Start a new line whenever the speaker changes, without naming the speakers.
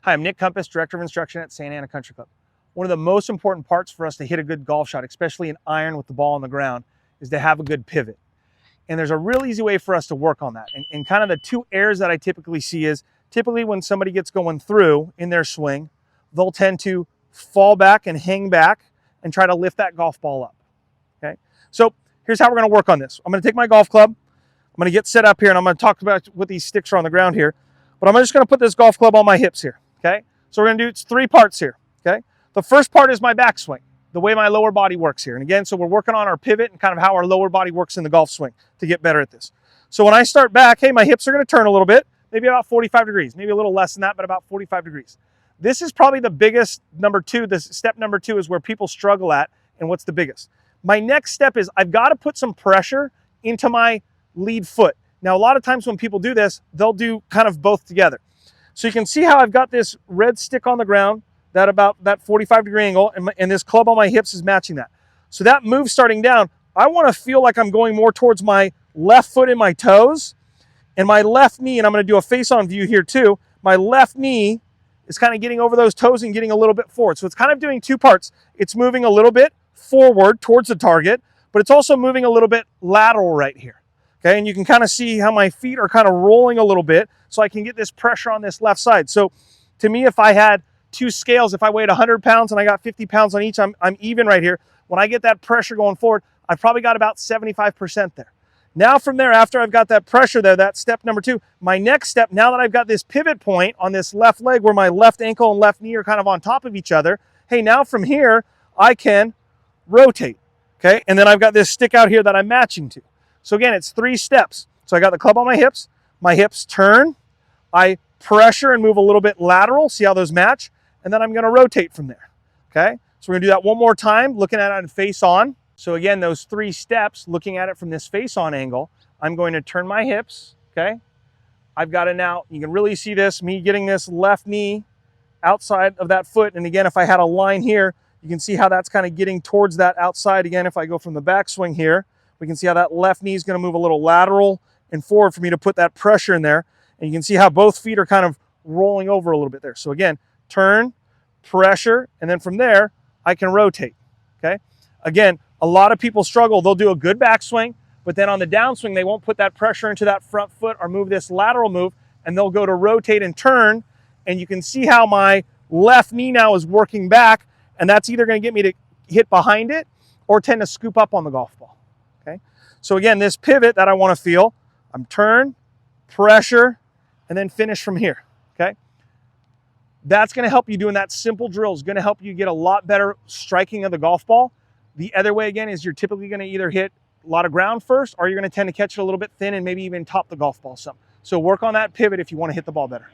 Hi, I'm Nick Compass, Director of Instruction at Santa Ana Country Club. One of the most important parts for us to hit a good golf shot, especially an iron with the ball on the ground, is to have a good pivot. And there's a real easy way for us to work on that. And kind of the two errors that I typically see is, typically when somebody gets going through in their swing, they'll tend to fall back and hang back and try to lift that golf ball up, okay? So here's how we're gonna work on this. I'm gonna take my golf club, I'm gonna get set up here, and I'm gonna talk about what these sticks are on the ground here, but I'm just gonna put this golf club on my hips here, okay? So we're gonna do three parts here, okay? The first part is my backswing, the way my lower body works here. And again, so we're working on our pivot and kind of how our lower body works in the golf swing to get better at this. So when I start back, hey, my hips are gonna turn a little bit, maybe about 45 degrees, maybe a little less than that, but about 45 degrees. This is probably the biggest number two. This step number two is where people struggle at, and what's the biggest. My next step is I've got to put some pressure into my lead foot. Now, a lot of times when people do this, they'll do kind of both together. So you can see how I've got this red stick on the ground, that about that 45-degree angle, and this club on my hips is matching that. So that move starting down, I want to feel like I'm going more towards my left foot and my toes, and my left knee, and I'm going to do a face-on view here too, my left knee is kind of getting over those toes and getting a little bit forward. So it's kind of doing two parts. It's moving a little bit forward towards the target, but it's also moving a little bit lateral right here. Okay, and you can kind of see how my feet are kind of rolling a little bit so I can get this pressure on this left side. So to me, if I had two scales, if I weighed 100 pounds and I got 50 pounds on each, I'm even right here. When I get that pressure going forward, I've probably got about 75% there. Now from there, after I've got that pressure there, that's step number two. My next step, now that I've got this pivot point on this left leg where my left ankle and left knee are kind of on top of each other, hey, now from here, I can rotate, okay? And then I've got this stick out here that I'm matching to. So again, it's three steps. So I got the club on my hips turn, I pressure and move a little bit lateral, see how those match, and then I'm gonna rotate from there, okay? So we're gonna do that one more time, looking at it on face on. So again, those three steps, looking at it from this face-on angle, I'm going to turn my hips, okay? I've got it now, you can really see this, me getting this left knee outside of that foot. And again, if I had a line here, you can see how that's kind of getting towards that outside. Again, if I go from the backswing here, we can see how that left knee is going to move a little lateral and forward for me to put that pressure in there. And you can see how both feet are kind of rolling over a little bit there. So again, turn, pressure, and then from there, I can rotate, okay? Again, a lot of people struggle. They'll do a good backswing, but then on the downswing, they won't put that pressure into that front foot or move this lateral move, and they'll go to rotate and turn, and you can see how my left knee now is working back, and that's either going to get me to hit behind it or tend to scoop up on the golf ball, okay? So again, this pivot that I want to feel, I'm turn, pressure, and then finish from here, okay? That's going to help you doing that simple drill. Is going to help you get a lot better striking of the golf ball. The other way, again, is you're typically going to either hit a lot of ground first, or you're going to tend to catch it a little bit thin and maybe even top the golf ball some. So work on that pivot if you want to hit the ball better.